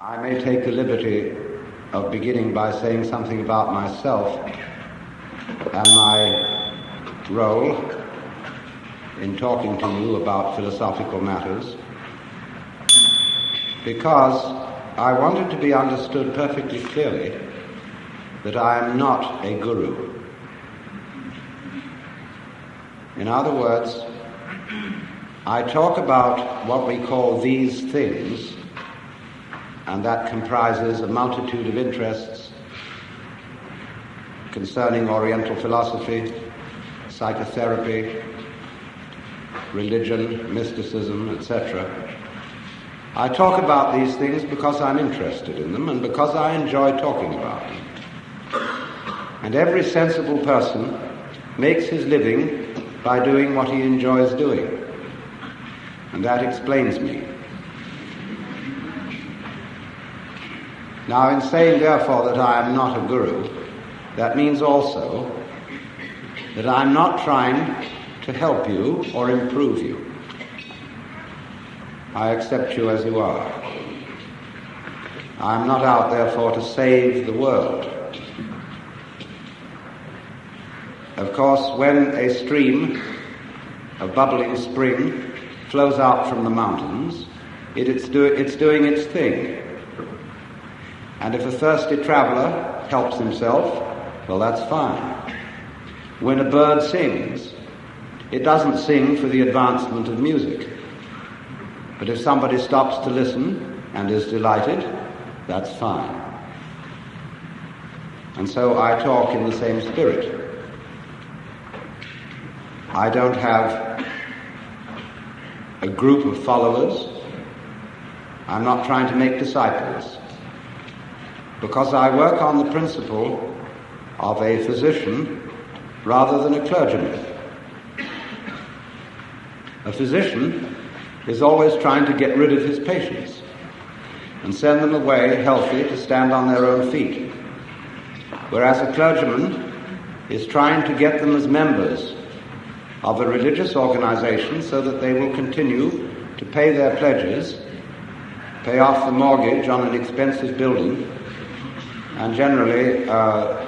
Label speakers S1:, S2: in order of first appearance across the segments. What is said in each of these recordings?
S1: I may take the liberty of beginning by saying something about myself and my role in talking to you about philosophical matters, because I want it to be understood perfectly clearly that I am not a guru. In other words, I talk about what we call these things, and that comprises a multitude of interests concerning Oriental philosophy, psychotherapy, religion, mysticism, etc. I talk about these things because I'm interested in them and because I enjoy talking about them. And every sensible person makes his living by doing what he enjoys doing. And that explains me. Now, in saying, therefore, that I am not a guru, that means also that I'm not trying to help you or improve you. I accept you as you are. I'm not out, therefore, to save the world. Of course, when a stream, a bubbling spring, flows out from the mountains, it's doing its thing. And if a thirsty traveller helps himself, well, that's fine. When a bird sings, it doesn't sing for the advancement of music. But if somebody stops to listen and is delighted, that's fine. And so I talk in the same spirit. I don't have a group of followers. I'm not trying to make disciples. Because I work on the principle of a physician rather than a clergyman. A physician is always trying to get rid of his patients and send them away healthy to stand on their own feet. Whereas a clergyman is trying to get them as members of a religious organization so that they will continue to pay their pledges, pay off the mortgage on an expensive building, and generally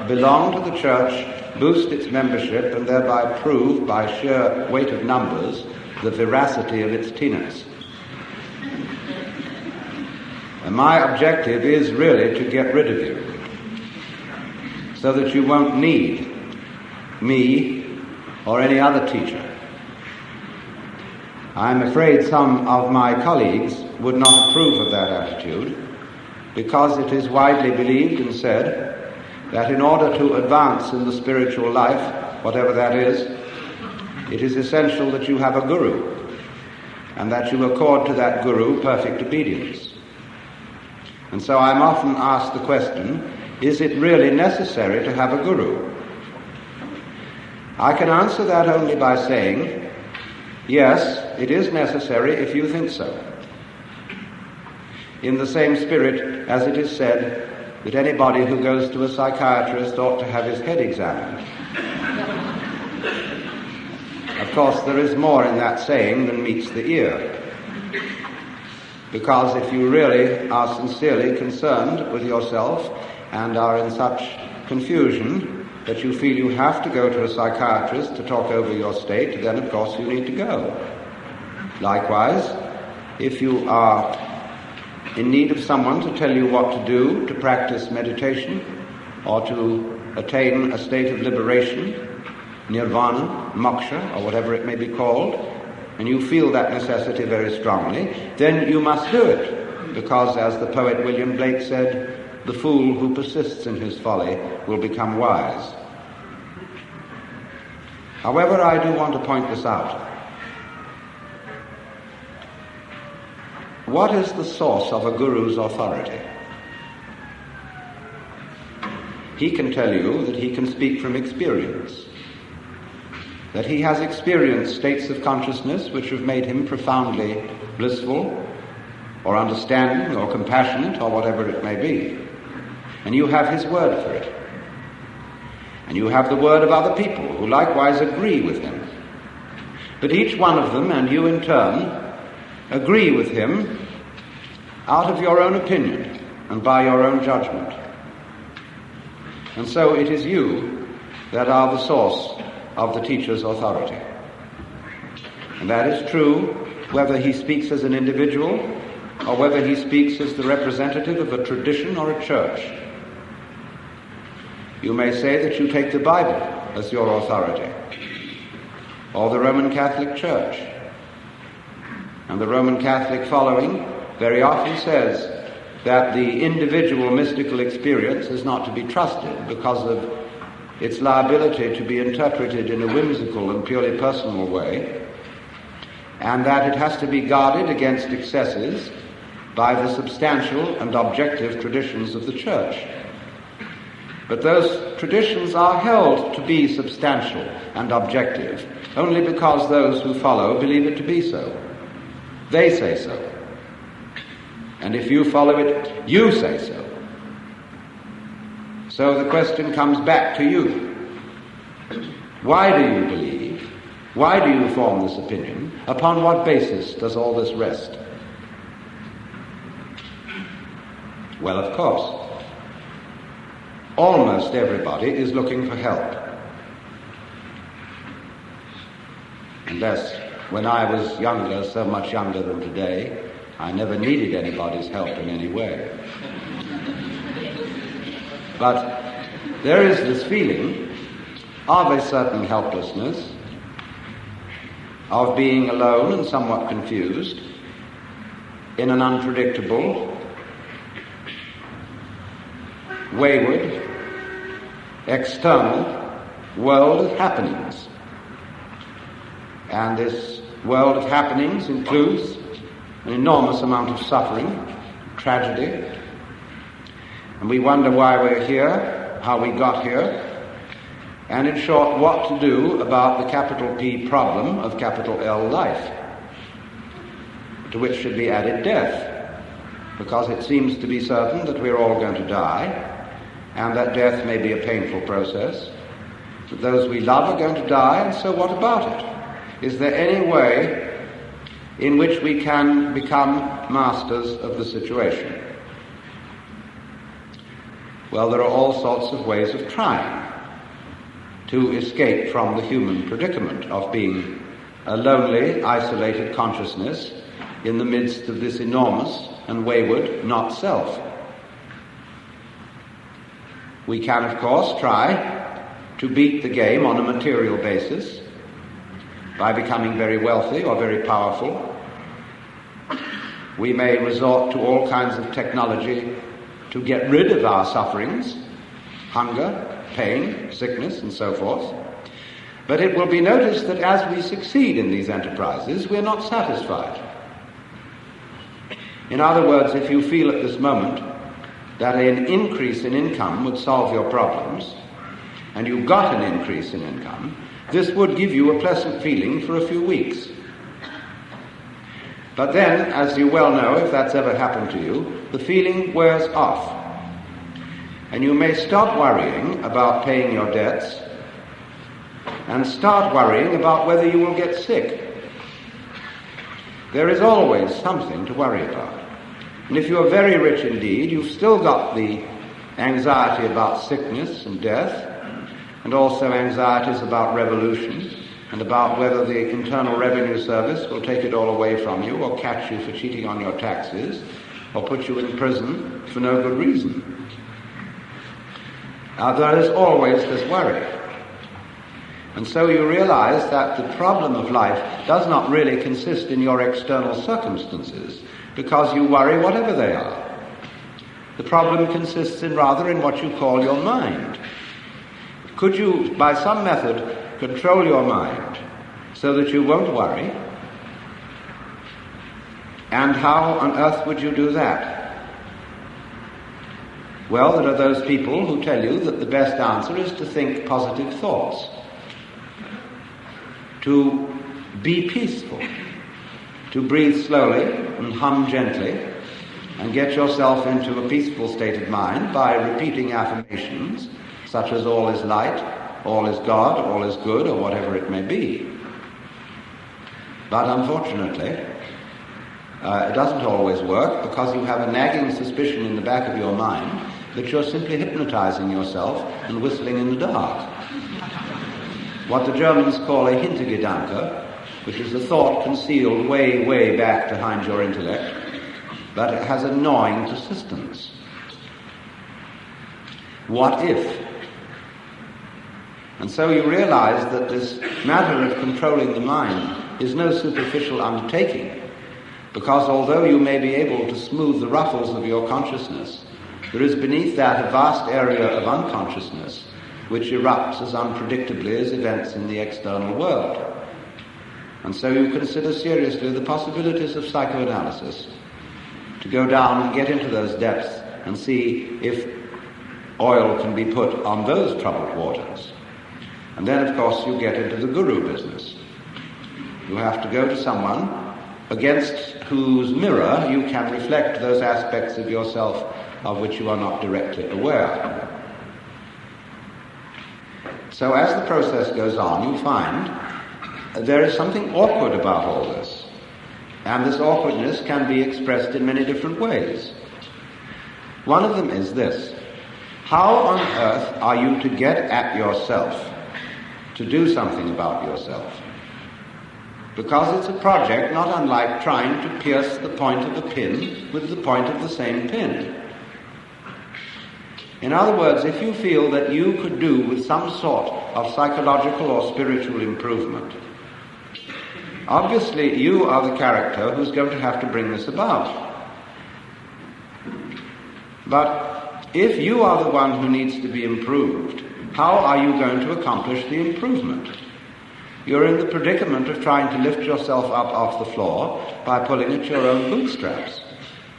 S1: belong to the church, boost its membership, and thereby prove by sheer weight of numbers the veracity of its tenets. And my objective is really to get rid of you, so that you won't need me or any other teacher. I'm afraid some of my colleagues would not approve of that attitude, because it is widely believed and said that in order to advance in the spiritual life, whatever that is, it is essential that you have a guru, and that you accord to that guru perfect obedience. And so I'm often asked the question, is it really necessary to have a guru? I can answer that only by saying, yes, it is necessary if you think so. In the same spirit as it is said that anybody who goes to a psychiatrist ought to have his head examined. Of course, there is more in that saying than meets the ear. Because if you really are sincerely concerned with yourself and are in such confusion that you feel you have to go to a psychiatrist to talk over your state, then of course you need to go. Likewise, if you are in need of someone to tell you what to do to practice meditation or to attain a state of liberation, nirvana, moksha, or whatever it may be called, and you feel that necessity very strongly, then you must do it, because as the poet William Blake said, the fool who persists in his folly will become wise. However, I do want to point this out. What is the source of a guru's authority? He can tell you that he can speak from experience, that he has experienced states of consciousness which have made him profoundly blissful, or understanding, or compassionate, or whatever it may be. And you have his word for it. And you have the word of other people who likewise agree with him. But each one of them, and you in turn, agree with him out of your own opinion. and by your own judgment. And so it is you that are the source of the teacher's authority. And that is true whether he speaks as an individual or whether he speaks as the representative of a tradition or a church. You may say that you take the Bible as your authority, or the Roman Catholic Church. And the Roman Catholic following very often says that the individual mystical experience is not to be trusted because of its liability to be interpreted in a whimsical and purely personal way, and that it has to be guarded against excesses by the substantial and objective traditions of the Church. But those traditions are held to be substantial and objective only because those who follow believe it to be so. They say so. And if you follow it, you say so. So the question comes back to you. Why do you believe? Why do you form this opinion? Upon what basis does all this rest? Well, of course, almost everybody is looking for help. Unless, when I was younger, so much younger than today, I never needed anybody's help in any way. But there is this feeling of a certain helplessness, of being alone and somewhat confused in an unpredictable, wayward, external world of happenings. And this world of happenings includes an enormous amount of suffering, tragedy, and we wonder why we're here, how we got here, and in short, what to do about the capital P problem of capital L life, to which should be added death, because it seems to be certain that we're all going to die, and that death may be a painful process, that those we love are going to die, and so what about it? Is there any way in which we can become masters of the situation? Well, there are all sorts of ways of trying to escape from the human predicament of being a lonely, isolated consciousness in the midst of this enormous and wayward not-self. We can, of course, try to beat the game on a material basis by becoming very wealthy or very powerful. We may resort to all kinds of technology to get rid of our sufferings, hunger, pain, sickness, and so forth. But it will be noticed that as we succeed in these enterprises, we're not satisfied. In other words, if you feel at this moment that an increase in income would solve your problems, and you got an increase in income, this would give you a pleasant feeling for a few weeks. But then, as you well know, if that's ever happened to you, the feeling wears off. And you may stop worrying about paying your debts and start worrying about whether you will get sick. There is always something to worry about. And if you are very rich indeed, you've still got the anxiety about sickness and death, and also anxieties about revolution, and about whether the Internal Revenue Service will take it all away from you, or catch you for cheating on your taxes, or put you in prison for no good reason. There is always this worry. And so you realize that the problem of life does not really consist in your external circumstances, because you worry whatever they are. The problem consists rather in what you call your mind. Could you, by some method, control your mind so that you won't worry? And how on earth would you do that? Well, there are those people who tell you that the best answer is to think positive thoughts, to be peaceful, to breathe slowly and hum gently, and get yourself into a peaceful state of mind by repeating affirmations such as all is light, all is God, all is good, or whatever it may be. But unfortunately, It doesn't always work because you have a nagging suspicion in the back of your mind that you're simply hypnotizing yourself and whistling in the dark. What the Germans call a Hintergedanke, which is a thought concealed way, way back behind your intellect, but it has a gnawing persistence. What if? And so you realize that this matter of controlling the mind is no superficial undertaking, because although you may be able to smooth the ruffles of your consciousness, there is beneath that a vast area of unconsciousness which erupts as unpredictably as events in the external world. And so you consider seriously the possibilities of psychoanalysis, to go down and get into those depths and see if oil can be put on those troubled waters. And then, of course, you get into the guru business. You have to go to someone against whose mirror you can reflect those aspects of yourself of which you are not directly aware. So as the process goes on, you find there is something awkward about all this. And this awkwardness can be expressed in many different ways. One of them is this: how on earth are you to get at yourself, to do something about yourself? Because it's a project not unlike trying to pierce the point of a pin with the point of the same pin. In other words, if you feel that you could do with some sort of psychological or spiritual improvement, obviously you are the character who's going to have to bring this about. But if you are the one who needs to be improved, how are you going to accomplish the improvement? You're in the predicament of trying to lift yourself up off the floor by pulling at your own bootstraps.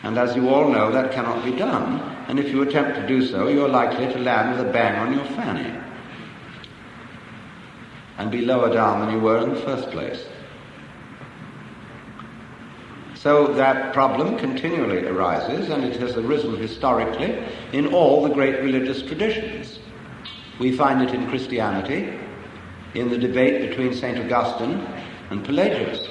S1: And as you all know, that cannot be done. And if you attempt to do so, you're likely to land with a bang on your fanny and be lower down than you were in the first place. So that problem continually arises, and it has arisen historically in all the great religious traditions. We find it in Christianity, in the debate between St. Augustine and Pelagius.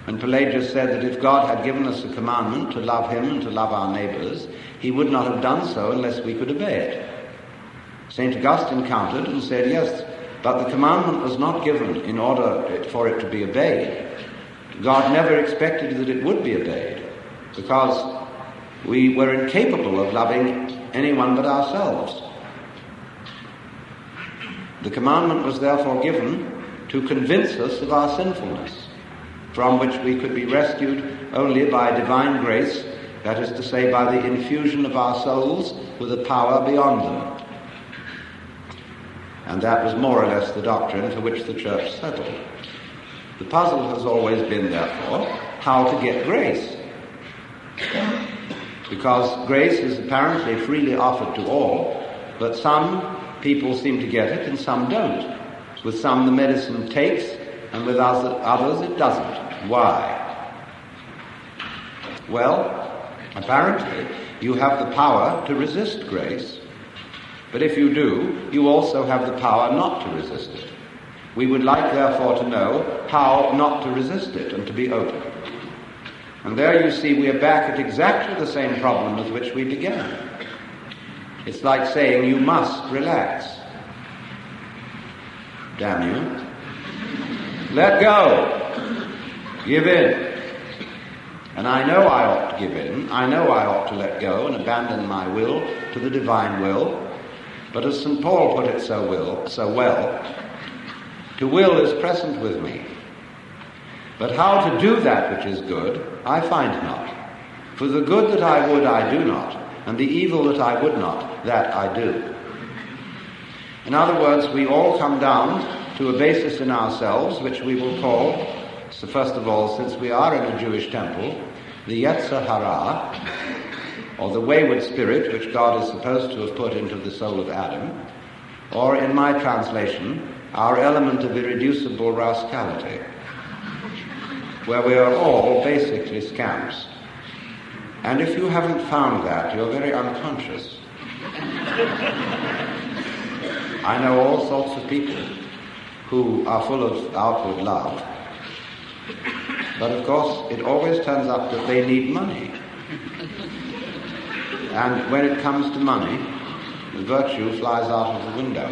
S1: And Pelagius said that if God had given us a commandment to love him and to love our neighbors, he would not have done so unless we could obey it. St. Augustine countered and said, yes, but the commandment was not given in order for it to be obeyed. God never expected that it would be obeyed, because we were incapable of loving anyone but ourselves. The commandment was therefore given to convince us of our sinfulness, from which we could be rescued only by divine grace, that is to say, by the infusion of our souls with a power beyond them. And that was more or less the doctrine for which the Church settled. The puzzle has always been, therefore, how to get grace. Because grace is apparently freely offered to all, but some people seem to get it and some don't. With some the medicine takes, and with others it doesn't. Why? Well, apparently you have the power to resist grace, but if you do, you also have the power not to resist it. We would like, therefore, to know how not to resist it and to be open. And there you see we are back at exactly the same problem with which we began. It's like saying you must relax. Damn you. Let go. Give in. And I know I ought to give in. I know I ought to let go and abandon my will to the divine will. But as St. Paul put it so well, to will is present with me. But how to do that which is good, I find not. For the good that I would, I do not. And the evil that I would not, that I do. In other words, we all come down to a basis in ourselves, which we will call, so first of all, since we are in a Jewish temple, the Yetzer Hara, or the wayward spirit which God is supposed to have put into the soul of Adam, or in my translation, our element of irreducible rascality, where we are all basically scamps. And if you haven't found that, you're very unconscious. I know all sorts of people who are full of outward love, But of course, it always turns up that they need money. And when it comes to money, the virtue flies out of the window.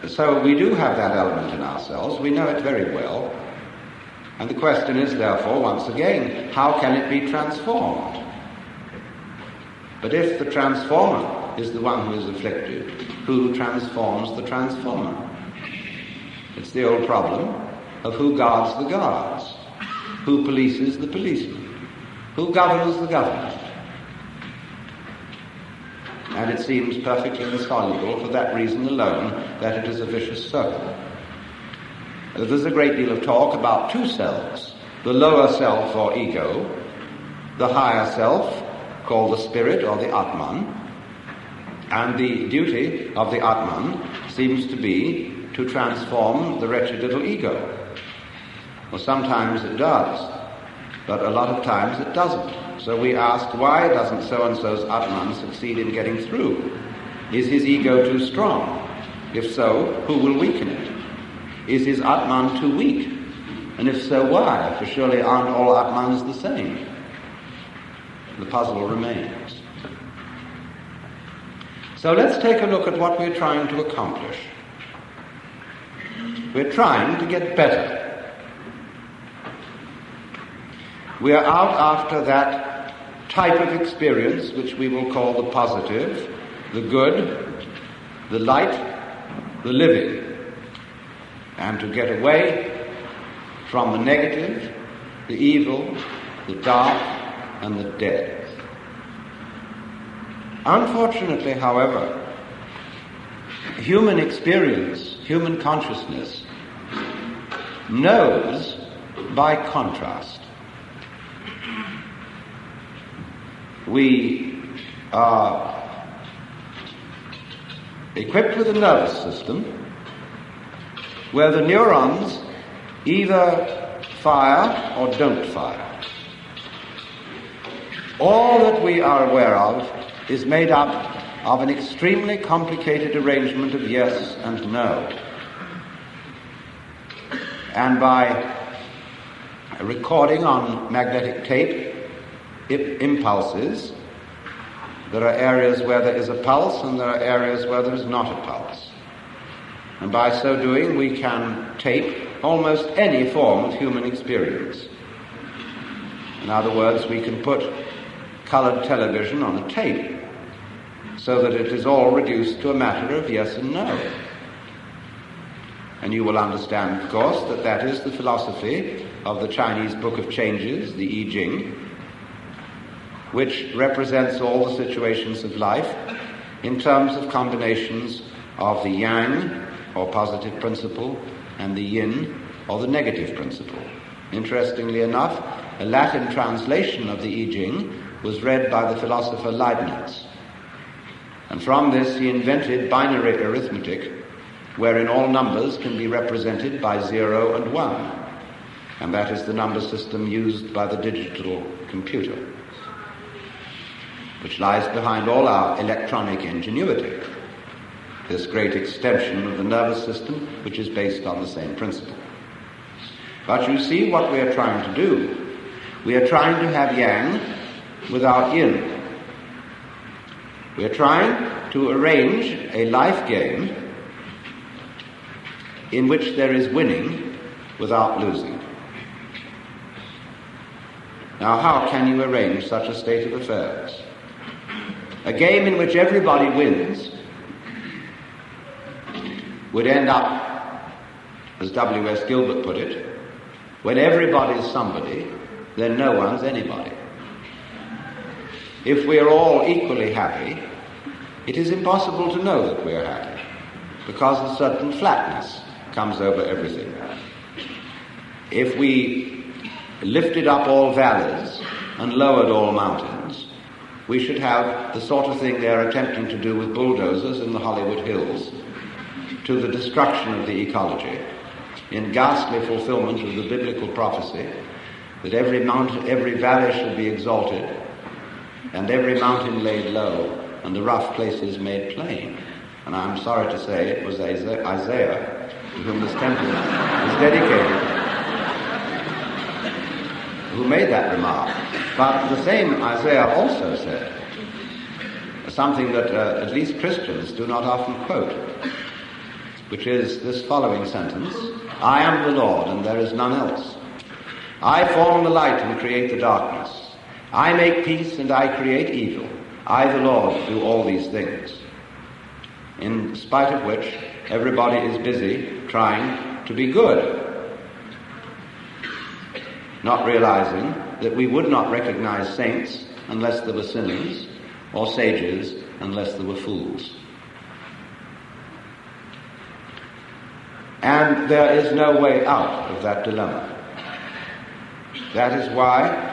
S1: So we do have that element in ourselves. We know it very well. And the question is, therefore, once again, how can it be transformed? But if the transformer is the one who is afflicted, who transforms the transformer? It's the old problem of who guards the guards, who polices the policeman, who governs the government. And it seems perfectly insoluble for that reason alone, that it is a vicious circle. There's a great deal of talk about two selves, the lower self or ego, the higher self called the spirit or the Atman, and the duty of the Atman seems to be to transform the wretched little ego. Well, sometimes it does, but a lot of times it doesn't. So we ask, why doesn't so-and-so's Atman succeed in getting through? Is his ego too strong? If so, who will weaken it? Is his Atman too weak? And if so, why? For surely aren't all Atmans the same? The puzzle remains. So let's take a look at what we're trying to accomplish. We're trying to get better. We are out after that type of experience which we will call the positive, the good, the light, the living. And to get away from the negative, the evil, the dark, and the dead. Unfortunately, however, human experience, human consciousness, knows by contrast. We are equipped with a nervous system where the neurons either fire or don't fire. All that we are aware of is made up of an extremely complicated arrangement of yes and no. And by recording on magnetic tape impulses, there are areas where there is a pulse and there are areas where there is not a pulse. And by so doing, we can tape almost any form of human experience. In other words, we can put colored television on a tape so that it is all reduced to a matter of yes and no. And you will understand, of course, that that is the philosophy of the Chinese Book of Changes, the I Ching, which represents all the situations of life in terms of combinations of the yang, or positive principle, and the yin, or the negative principle. Interestingly enough, a Latin translation of the I Ching was read by the philosopher Leibniz. And from this he invented binary arithmetic, wherein all numbers can be represented by 0 and 1. And that is the number system used by the digital computer, which lies behind all our electronic ingenuity. This great extension of the nervous system, which is based on the same principle. But you see what we are trying to do. We are trying to have yang without yin. We are trying to arrange a life game in which there is winning without losing. Now, how can you arrange such a state of affairs? A game in which everybody wins would end up, as W.S. Gilbert put it, when everybody's somebody, then no one's anybody. If we are all equally happy, it is impossible to know that we are happy, because a certain flatness comes over everything. If we lifted up all valleys and lowered all mountains, we should have the sort of thing they're attempting to do with bulldozers in the Hollywood Hills, to the destruction of the ecology, in ghastly fulfillment of the biblical prophecy that every mountain, every valley should be exalted, and every mountain laid low, and the rough places made plain. And I'm sorry to say it was Isaiah to whom this temple is dedicated, who made that remark. But the same Isaiah also said, something that at least Christians do not often quote, which is this following sentence: I am the Lord, and there is none else. I form the light and create the darkness. I make peace and I create evil. I, the Lord, do all these things. In spite of which, everybody is busy trying to be good, not realizing that we would not recognize saints unless there were sinners, or sages unless there were fools. And there is no way out of that dilemma. That is why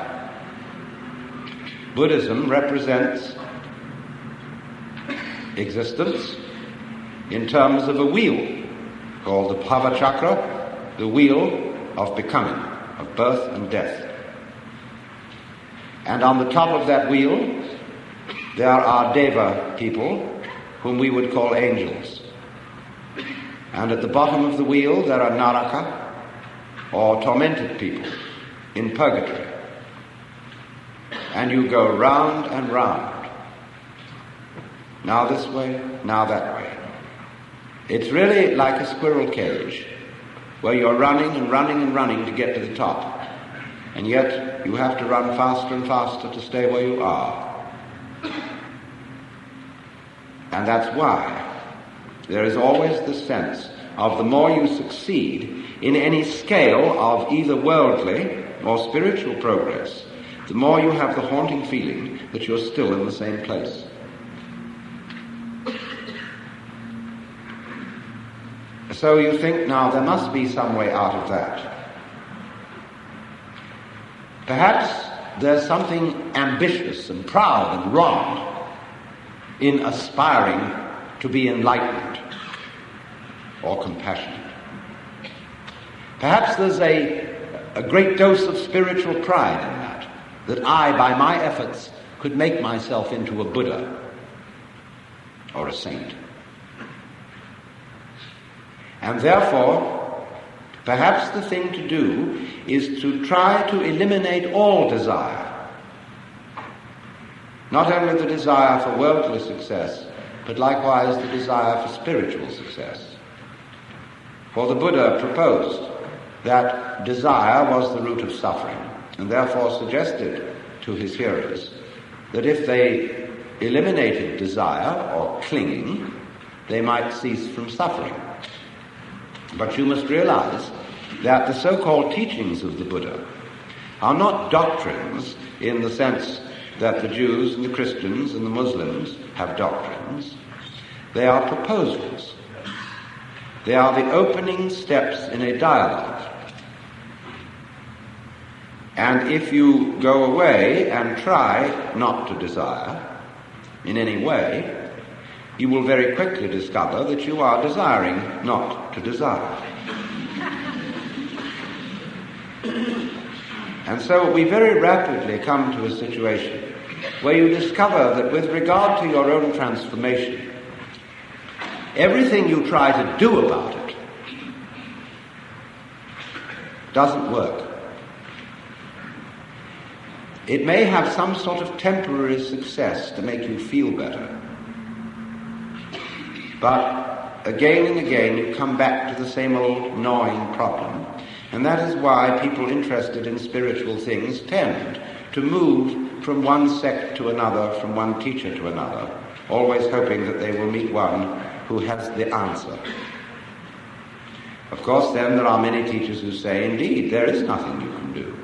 S1: Buddhism represents existence in terms of a wheel called the Bhava Chakra, the wheel of becoming, of birth and death. And on the top of that wheel there are Deva people, whom we would call angels. And at the bottom of the wheel there are Naraka, or tormented people, in purgatory. And you go round and round, now this way, now that way. It's really like a squirrel cage, where you're running and running and running to get to the top, and yet you have to run faster and faster to stay where you are. And that's why there is always the sense of the more you succeed in any scale of either worldly or spiritual progress, the more you have the haunting feeling that you're still in the same place. So you think, now there must be some way out of that. Perhaps there's something ambitious and proud and wrong in aspiring to be enlightened or compassionate. Perhaps there's a great dose of spiritual pride in that I, by my efforts, could make myself into a Buddha or a saint. And therefore, perhaps the thing to do is to try to eliminate all desire. Not only the desire for worldly success, but likewise the desire for spiritual success. For the Buddha proposed that desire was the root of suffering, and therefore suggested to his hearers that if they eliminated desire or clinging, they might cease from suffering. But you must realize that the so-called teachings of the Buddha are not doctrines in the sense that the Jews and the Christians and the Muslims have doctrines. They are proposals. They are the opening steps in a dialogue. And if you go away and try not to desire in any way, you will very quickly discover that you are desiring not to desire. And so we very rapidly come to a situation where you discover that with regard to your own transformation, everything you try to do about it doesn't work. It may have some sort of temporary success to make you feel better, but again and again you come back to the same old gnawing problem. And that is why people interested in spiritual things tend to move from one sect to another, from one teacher to another, always hoping that they will meet one who has the answer. Of course, then there are many teachers who say, indeed, there is nothing you can do.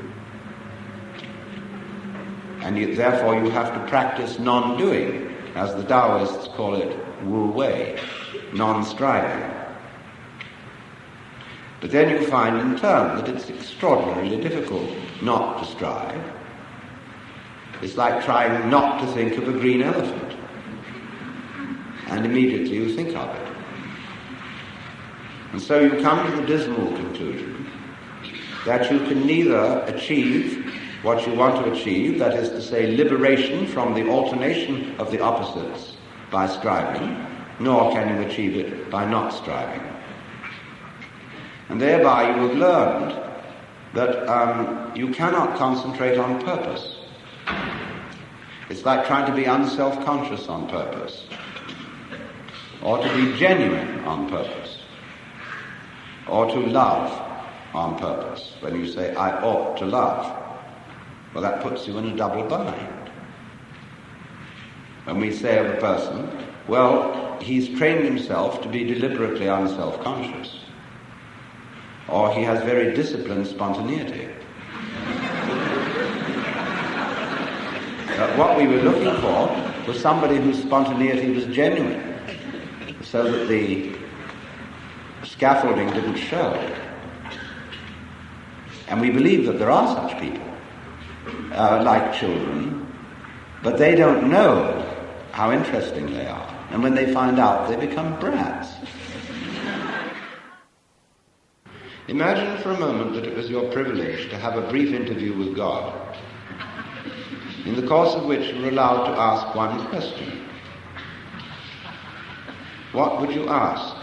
S1: And therefore you have to practice non-doing, as the Taoists call it, wu wei, non-striving. But then you find in turn that it's extraordinarily difficult not to strive. It's like trying not to think of a green elephant. And immediately you think of it. And so you come to the dismal conclusion that you can neither achieve what you want to achieve, that is to say, liberation from the alternation of the opposites by striving, nor can you achieve it by not striving. And thereby you have learned that you cannot concentrate on purpose. It's like trying to be unself-conscious on purpose, or to be genuine on purpose, or to love on purpose. When you say, I ought to love, well, that puts you in a double bind. When we say of a person, well, he's trained himself to be deliberately unself-conscious, or he has very disciplined spontaneity. What we were looking for was somebody whose spontaneity was genuine, so that the scaffolding didn't show. And we believe that there are such people, like children, but they don't know how interesting they are. And when they find out, they become brats. Imagine for a moment that it was your privilege to have a brief interview with God, in the course of which you were allowed to ask one question. What would you ask?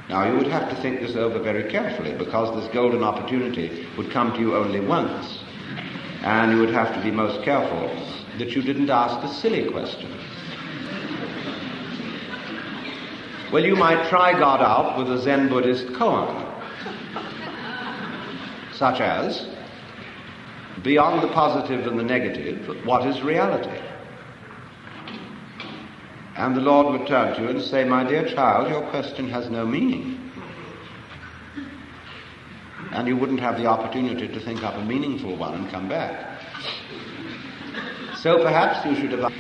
S1: Now, you would have to think this over very carefully, because this golden opportunity would come to you only once, and you would have to be most careful that you didn't ask a silly question. Well, you might try God out with a Zen Buddhist koan, such as, beyond the positive and the negative, what is reality? And the Lord would turn to you and say, my dear child, your question has no meaning. And you wouldn't have the opportunity to think up a meaningful one and come back. So perhaps you should have...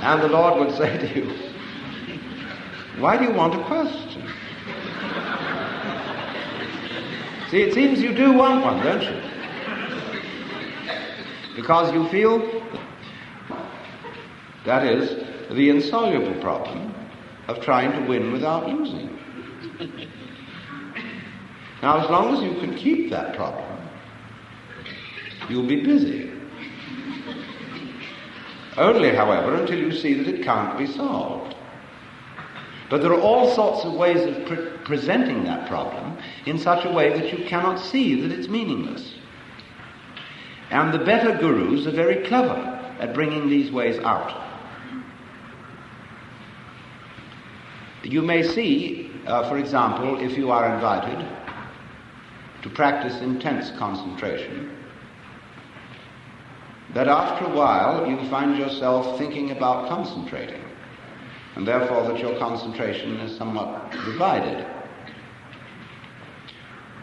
S1: And the Lord would say to you, why do you want a question? See, it seems you do want one, don't you? Because you feel that is the insoluble problem of trying to win without losing. Now, as long as you can keep that problem, you'll be busy. Only, however, until you see that it can't be solved. But there are all sorts of ways of presenting that problem in such a way that you cannot see that it's meaningless. And the better gurus are very clever at bringing these ways out. You may see, for example, if you are invited to practice intense concentration, that after a while you find yourself thinking about concentrating, and therefore that your concentration is somewhat divided.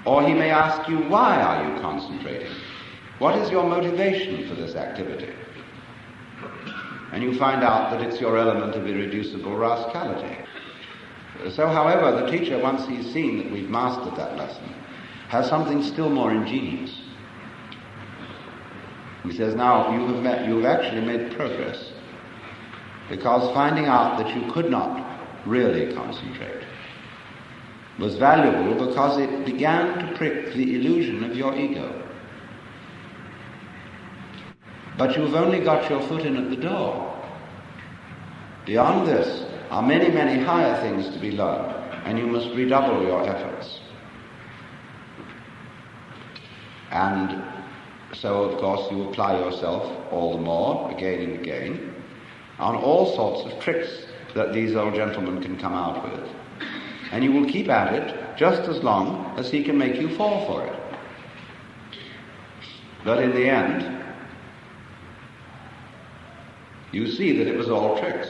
S1: Or he may ask you, why are you concentrating? What is your motivation for this activity? And you find out that it's your element of irreducible rascality. So, however, the teacher, once he's seen that we've mastered that lesson, has something still more ingenious. He says, now, you have actually made progress, because finding out that you could not really concentrate was valuable because it began to prick the illusion of your ego. But you've only got your foot in at the door. Beyond this are many, many higher things to be learned, and you must redouble your efforts. And so, of course, you apply yourself all the more, again and again, on all sorts of tricks that these old gentlemen can come out with. And you will keep at it just as long as he can make you fall for it. But in the end, you see that it was all tricks.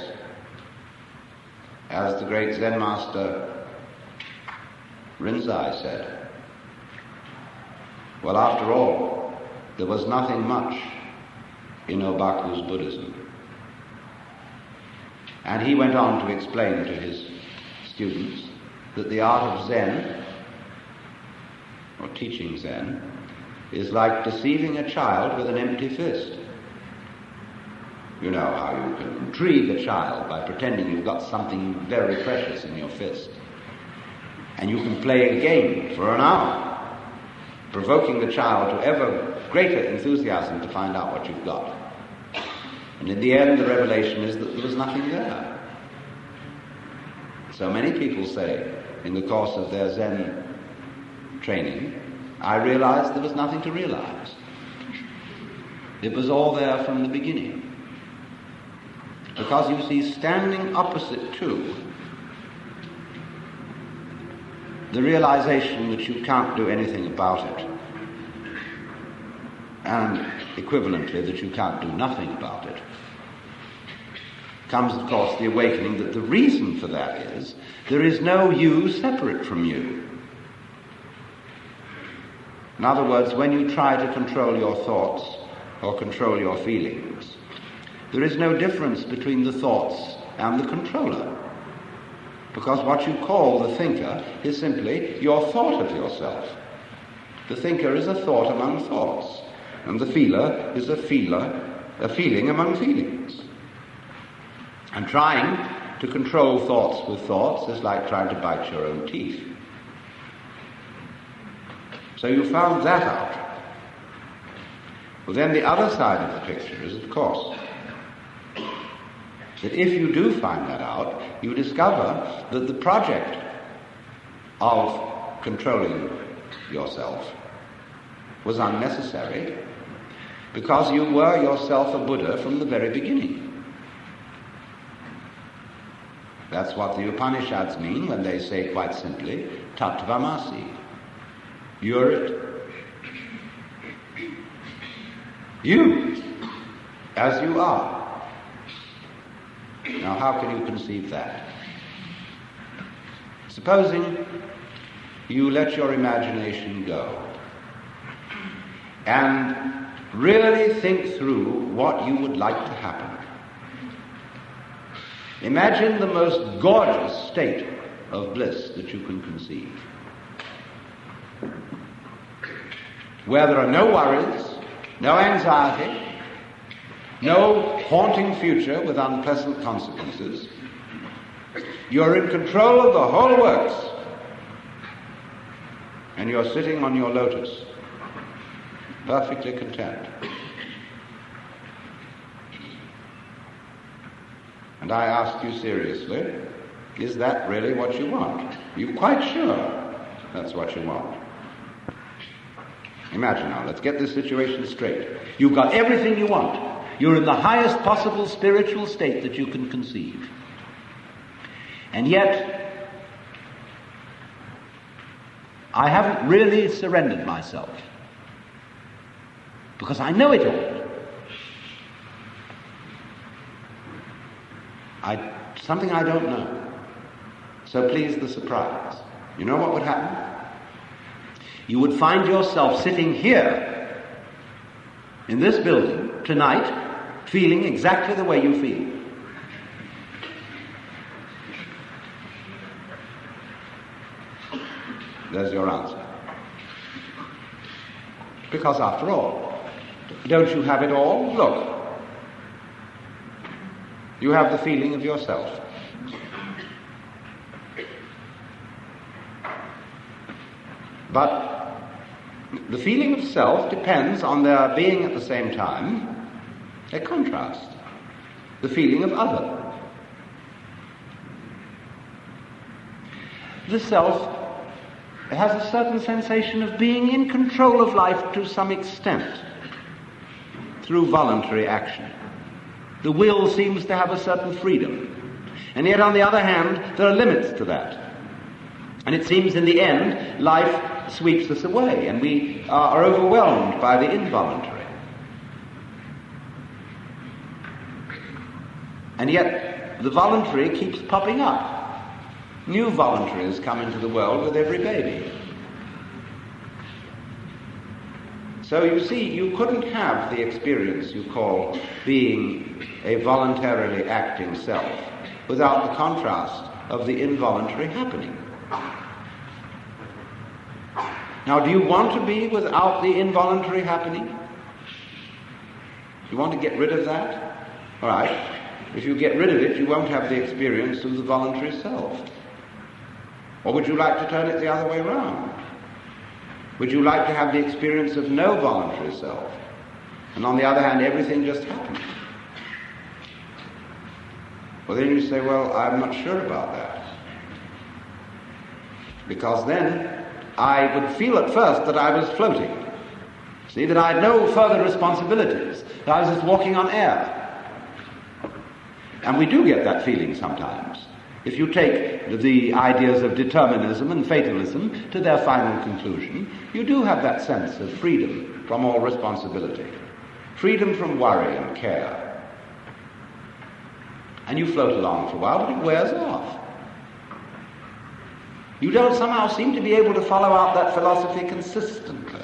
S1: As the great Zen master Rinzai said, well, after all, there was nothing much in Obaku's Buddhism. And he went on to explain to his students that the art of Zen, or teaching Zen, is like deceiving a child with an empty fist. You know how you can intrigue a child by pretending you've got something very precious in your fist. And you can play a game for an hour, provoking the child to ever greater enthusiasm to find out what you've got. And in the end, the revelation is that there was nothing there. So many people say in the course of their Zen training, I realized there was nothing to realize. It was all there from the beginning. Because you see, standing opposite to the realization that you can't do anything about it, and equivalently that you can't do nothing about it, comes, of course, the awakening that the reason for that is there is no you separate from you. In other words, when you try to control your thoughts or control your feelings, there is no difference between the thoughts and the controller. Because what you call the thinker is simply your thought of yourself. The thinker is a thought among thoughts, and the feeler is a feeling among feelings. And trying to control thoughts with thoughts is like trying to bite your own teeth. So you found that out. Well, then the other side of the picture is, of course, that if you do find that out, you discover that the project of controlling yourself was unnecessary, because you were yourself a Buddha from the very beginning. That's what the Upanishads mean when they say quite simply, Tattvamasi. You're it. You, as you are. Now, how can you conceive that? Supposing you let your imagination go and really think through what you would like to happen. Imagine the most gorgeous state of bliss that you can conceive, where there are no worries, no anxiety, no haunting future with unpleasant consequences. You're in control of the whole works, and you're sitting on your lotus, perfectly content. And I ask you seriously, is that really what you want? You're quite sure that's what you want? Imagine now, let's get this situation straight. You've got everything you want. You're in the highest possible spiritual state that you can conceive. And yet, I haven't really surrendered myself, because I know it all. Something I don't know. So please, the surprise. You know what would happen? You would find yourself sitting here in this building tonight, feeling exactly the way you feel. There's your answer. Because after all, don't you have it all? Look. You have the feeling of yourself. But the feeling of self depends on there being at the same time a contrast, the feeling of other. The self has a certain sensation of being in control of life to some extent through voluntary action. The will seems to have a certain freedom. And yet, on the other hand, there are limits to that. And it seems in the end, life sweeps us away, and we are overwhelmed by the involuntary. And yet, the voluntary keeps popping up. New voluntaries come into the world with every baby. So you see, you couldn't have the experience you call being a voluntarily acting self without the contrast of the involuntary happening. Now, do you want to be without the involuntary happening? You want to get rid of that? All right. If you get rid of it, you won't have the experience of the voluntary self. Or would you like to turn it the other way around? Would you like to have the experience of no voluntary self? And on the other hand, everything just happens. Well, then you say, well, I'm not sure about that. Because then I would feel at first that I was floating. See, that I had no further responsibilities, that I was just walking on air. And we do get that feeling sometimes. If you take the ideas of determinism and fatalism to their final conclusion, you do have that sense of freedom from all responsibility, freedom from worry and care. And you float along for a while, but it wears off. You don't somehow seem to be able to follow out that philosophy consistently,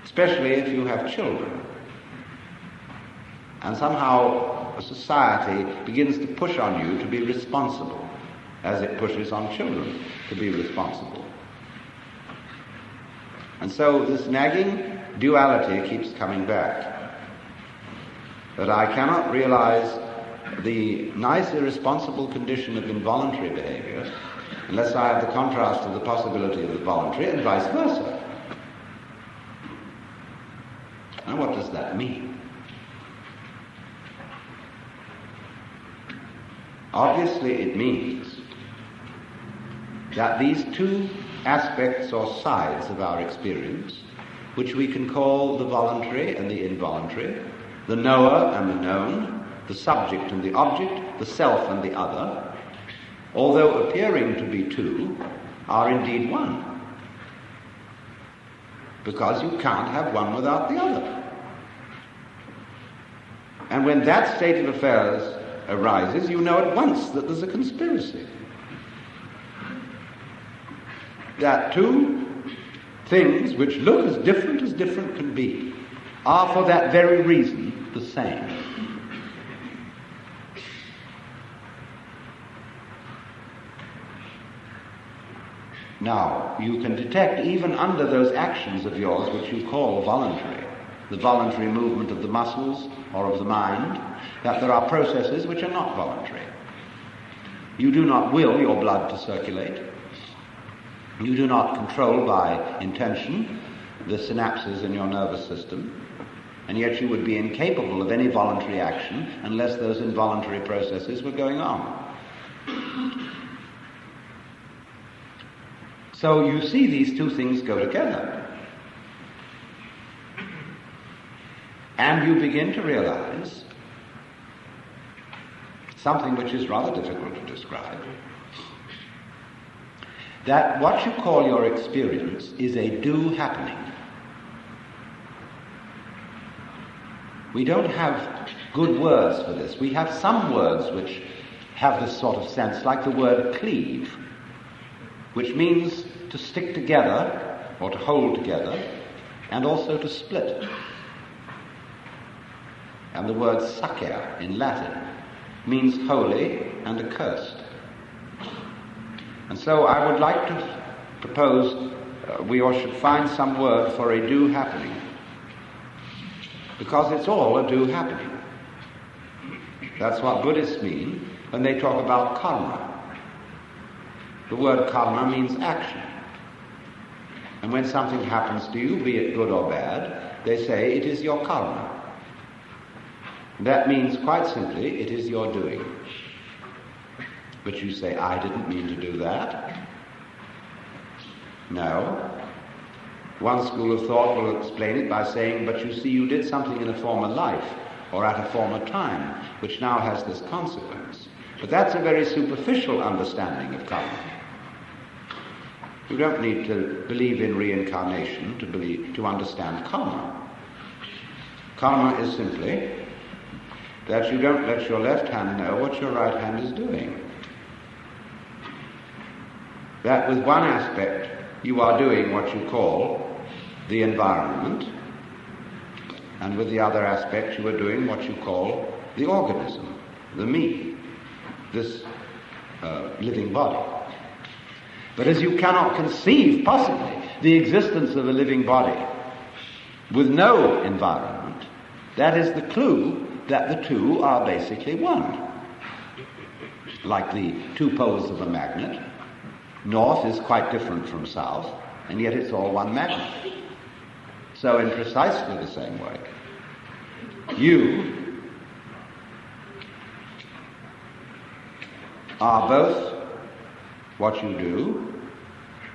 S1: especially if you have children. And somehow a society begins to push on you to be responsible, as it pushes on children to be responsible. And so this nagging duality keeps coming back, that I cannot realize the nice irresponsible condition of involuntary behavior unless I have the contrast of the possibility of the voluntary, and vice versa. Now what does that mean? Obviously it means that these two aspects or sides of our experience, which we can call the voluntary and the involuntary, the knower and the known, the subject and the object, the self and the other, although appearing to be two, are indeed one. Because you can't have one without the other. And when that state of affairs arises, you know at once that there's a conspiracy. That two things which look as different can be are for that very reason the same. Now, you can detect even under those actions of yours which you call voluntary, the voluntary movement of the muscles or of the mind, that there are processes which are not voluntary. You do not will your blood to circulate. You do not control by intention the synapses in your nervous system, and yet you would be incapable of any voluntary action unless those involuntary processes were going on. So you see these two things go together. And you begin to realize something which is rather difficult to describe, that what you call your experience is a do happening. We don't have good words for this. We have some words which have this sort of sense, like the word cleave, which means to stick together or to hold together, and also to split. And the word sacer in Latin means holy and accursed. And so I would like to propose we all should find some word for a do happening, because it's all a do happening. That's what Buddhists mean when they talk about karma. The word karma means action. And when something happens to you, be it good or bad, they say it is your karma. That means, quite simply, it is your doing. But you say, I didn't mean to do that. No. One school of thought will explain it by saying, but you see, you did something in a former life or at a former time, which now has this consequence. But that's a very superficial understanding of karma. You don't need to believe in reincarnation to understand karma. Karma is simply that you don't let your left hand know what your right hand is doing. That with one aspect you are doing what you call the environment, and with the other aspect you are doing what you call the organism, the me, this living body. But as you cannot conceive possibly the existence of a living body with no environment, that is the clue that the two are basically one. Like the two poles of a magnet, north is quite different from south, and yet it's all one magnet. So in precisely the same way, you are both what you do,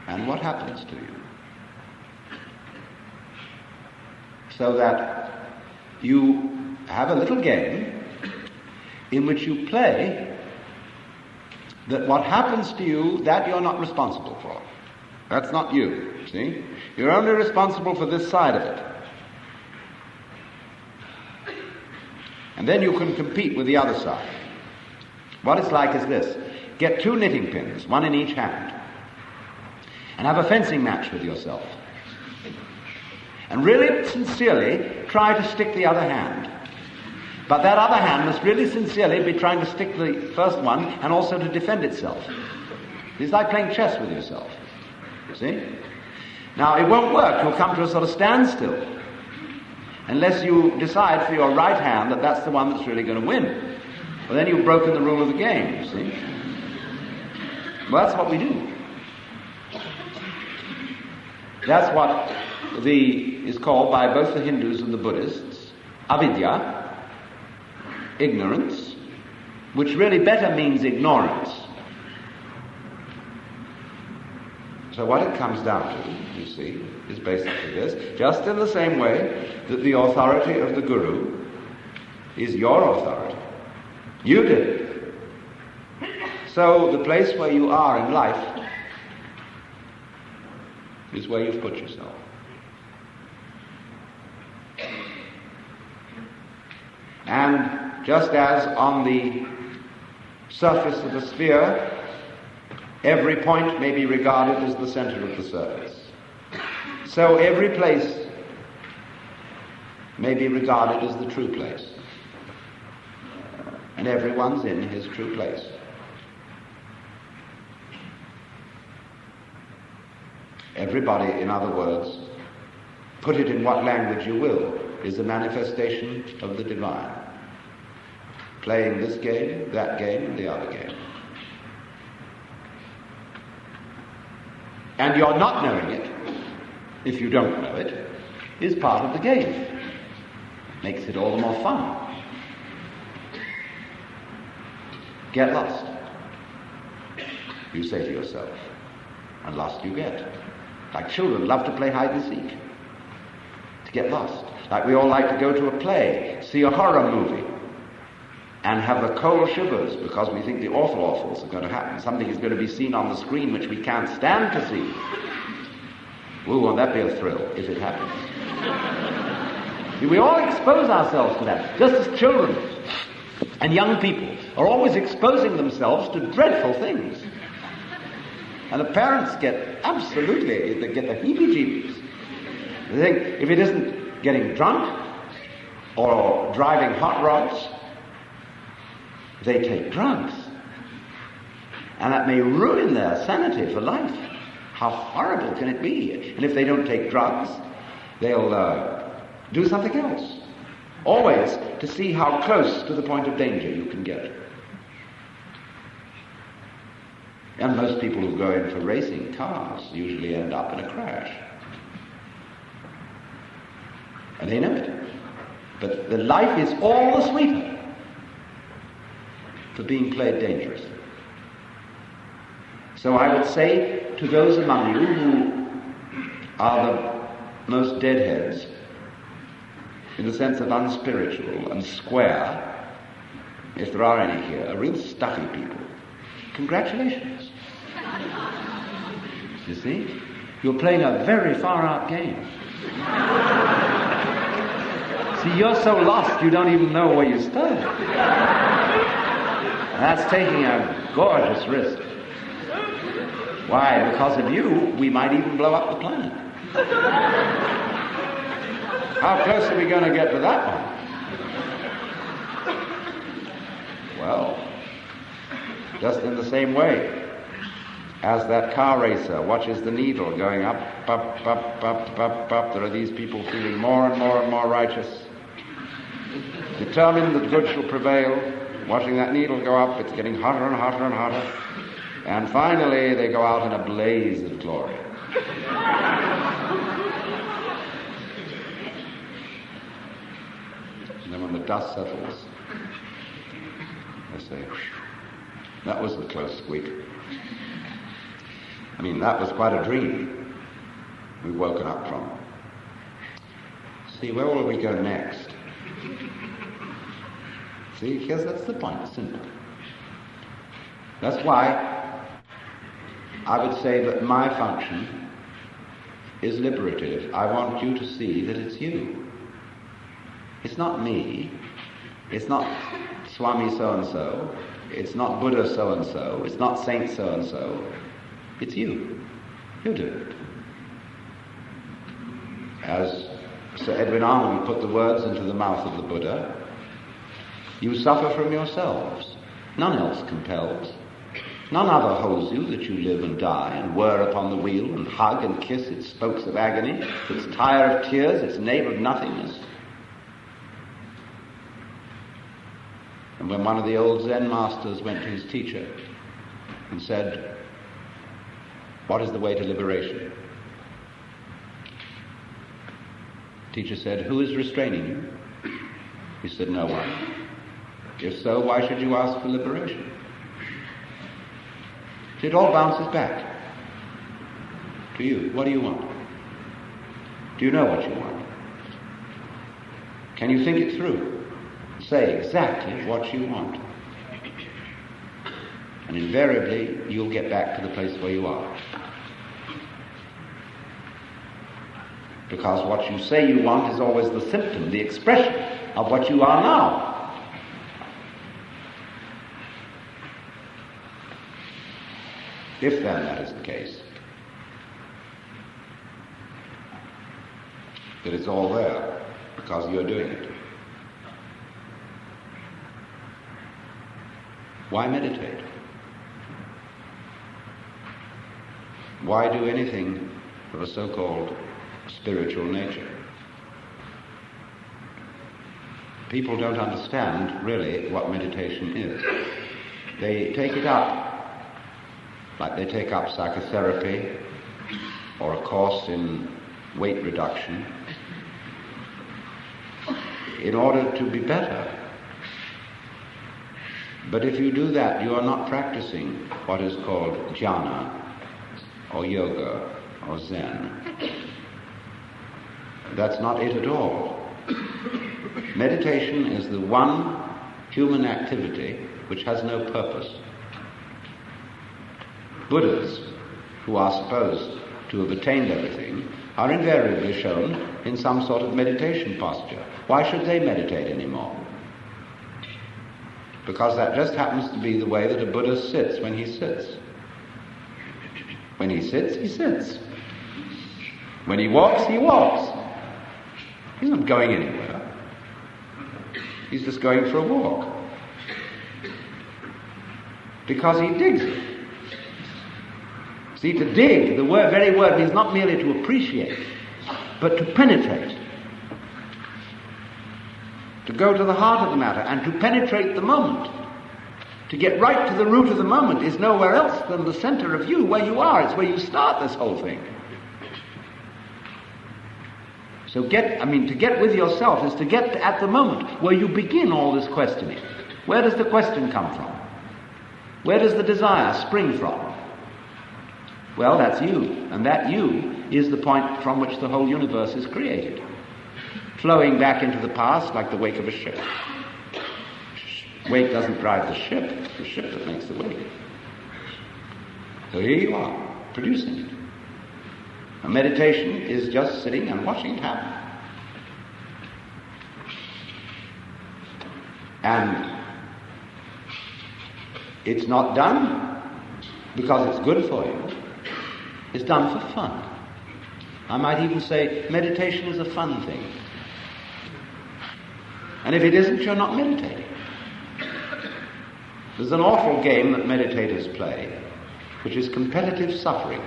S1: and what happens to you. So that you have a little game in which you play that what happens to you, that you're not responsible for. That's not you, see? You're only responsible for this side of it. And then you can compete with the other side. What it's like is this. Get 2 knitting pins, 1 in each hand, and have a fencing match with yourself. And really sincerely try to stick the other hand. But that other hand must really sincerely be trying to stick the first one and also to defend itself. It's like playing chess with yourself. See? Now, it won't work. You'll come to a sort of standstill unless you decide for your right hand that that's the one that's really going to win. Well, then you've broken the rule of the game, you see? Well, that's what we do. That's what is called by both the Hindus and the Buddhists avidya, ignorance, which really better means ignorance. So what it comes down to, you see, is basically this. Just in the same way that the authority of the Guru is your authority. You did it. So the place where you are in life is where you've put yourself. And just as on the surface of the sphere, every point may be regarded as the center of the surface, so every place may be regarded as the true place. And everyone's in his true place. Everybody, in other words, put it in what language you will, is a manifestation of the divine. Playing this game, that game, and the other game. And your not knowing it, if you don't know it, is part of the game. Makes it all the more fun. Get lost, you say to yourself, and lost you get. Like children love to play hide and seek, to get lost. Like we all like to go to a play, see a horror movie, and have the cold shivers because we think the awfuls are going to happen. Something is going to be seen on the screen which we can't stand to see. Ooh, won't that be a thrill if it happens? We all expose ourselves to that, just as children and young people are always exposing themselves to dreadful things. And the parents get absolutely, they get the heebie-jeebies. They think if it isn't getting drunk or driving hot rods, they take drugs. And that may ruin their sanity for life. How horrible can it be? And if they don't take drugs, they'll do something else. Always to see how close to the point of danger you can get. And most people who go in for racing cars usually end up in a crash. And they know it. But the life is all the sweeter for being played dangerously. So I would say to those among you who are the most deadheads, in the sense of unspiritual and square, if there are any here, real stuffy people, congratulations. You see? You're playing a very far-out game. See, you're so lost you don't even know where you started. That's taking a gorgeous risk. Why? Because of you, we might even blow up the planet. How close are we going to get to that one? Well, just in the same way as that car racer watches the needle going up, up, up, up, up, up. There are these people feeling more and more and more righteous, determined that good shall prevail, watching that needle go up. It's getting hotter and hotter and hotter. And finally, they go out in a blaze of glory. And then when the dust settles, they say, "Whew, that was the close squeak." I mean, that was quite a dream we've woken up from. See, where will we go next? See, that's the point, it's simple. That's why I would say that my function is liberative. I want you to see that it's you. It's not me. It's not Swami so-and-so. It's not Buddha so-and-so. It's not Saint so-and-so. It's you. You do it. As Sir Edwin Arnold put the words into the mouth of the Buddha, you suffer from yourselves. None else compels. None other holds you that you live and die and whir upon the wheel and hug and kiss its spokes of agony, its tire of tears, its nave of nothingness. And when one of the old Zen masters went to his teacher and said, "What is the way to liberation?" The teacher said, "Who is restraining you?" He said, "No one." "If so, why should you ask for liberation?" It all bounces back to you. What do you want? Do you know what you want? Can you think it through? Say exactly what you want. And invariably, you'll get back to the place where you are. Because what you say you want is always the symptom, the expression of what you are now. If then that is the case, that it's all there because you're doing it. Why meditate? Why do anything of a so-called spiritual nature? People don't understand really what meditation is. They take it up like they take up psychotherapy or a course in weight reduction in order to be better. But if you do that, you are not practicing what is called jhana or yoga or Zen. That's not it at all. Meditation is the one human activity which has no purpose. Buddhas, who are supposed to have attained everything, are invariably shown in some sort of meditation posture. Why should they meditate anymore? Because that just happens to be the way that a Buddha sits when he sits. When he sits, he sits. When he walks, he walks. He's not going anywhere. He's just going for a walk. Because he digs it. See, to dig, the very word means not merely to appreciate, but to penetrate. To go to the heart of the matter and to penetrate the moment. To get right to the root of the moment is nowhere else than the center of you, where you are. It's where you start this whole thing. So to get with yourself is to get at the moment where you begin all this questioning. Where does the question come from? Where does the desire spring from? Well, that's you, and that you is the point from which the whole universe is created, flowing back into the past like the wake of a ship. Wake doesn't drive the ship, it's the ship that makes the wake. So here you are, producing it. A meditation is just sitting and watching it happen. And it's not done because it's good for you. It's done for fun. I might even say meditation is a fun thing. And if it isn't, you're not meditating. There's an awful game that meditators play, which is competitive suffering.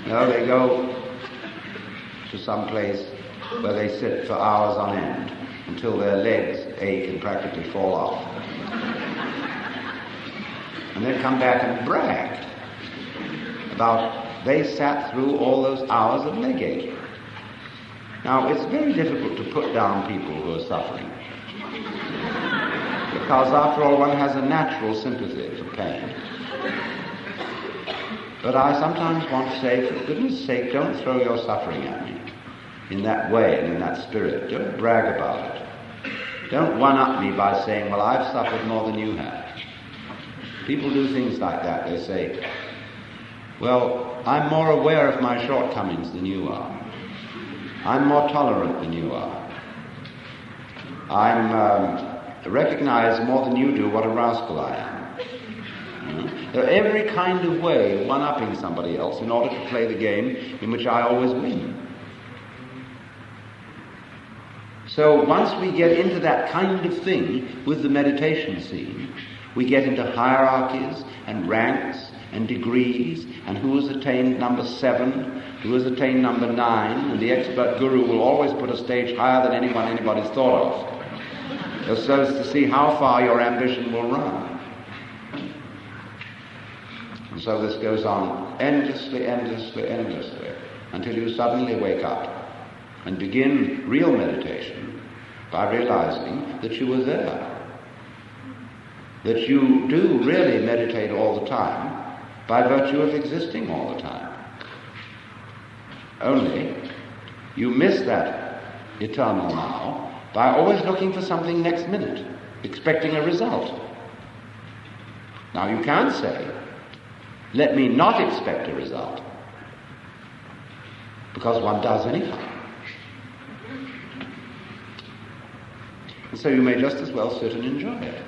S1: They go to some place where they sit for hours on end until their legs ache and practically fall off. And then come back and brag about they sat through all those hours of leg aching. Now, it's very difficult to put down people who are suffering. because after all one has a natural sympathy for pain. But I sometimes want to say, for goodness sake, don't throw your suffering at me in that way and in that spirit. Don't brag about it. Don't one-up me by saying, well, I've suffered more than you have. People do things like that. They say, well, I'm more aware of my shortcomings than you are. I'm more tolerant than you are. I recognize more than you do what a rascal I am. There are every kind of way of one-upping somebody else in order to play the game in which I always win. So once we get into that kind of thing with the meditation scene, we get into hierarchies and ranks and degrees, and who has attained number 7, who has attained number 9, and the expert guru will always put a stage higher than anybody's thought of, so as to see how far your ambition will run. And so this goes on endlessly, until you suddenly wake up and begin real meditation by realizing that you were there, that you do really meditate all the time by virtue of existing all the time. Only you miss that eternal now by always looking for something next minute, expecting a result. Now you can say, let me not expect a result, because one does anyhow. And so you may just as well sit and enjoy it.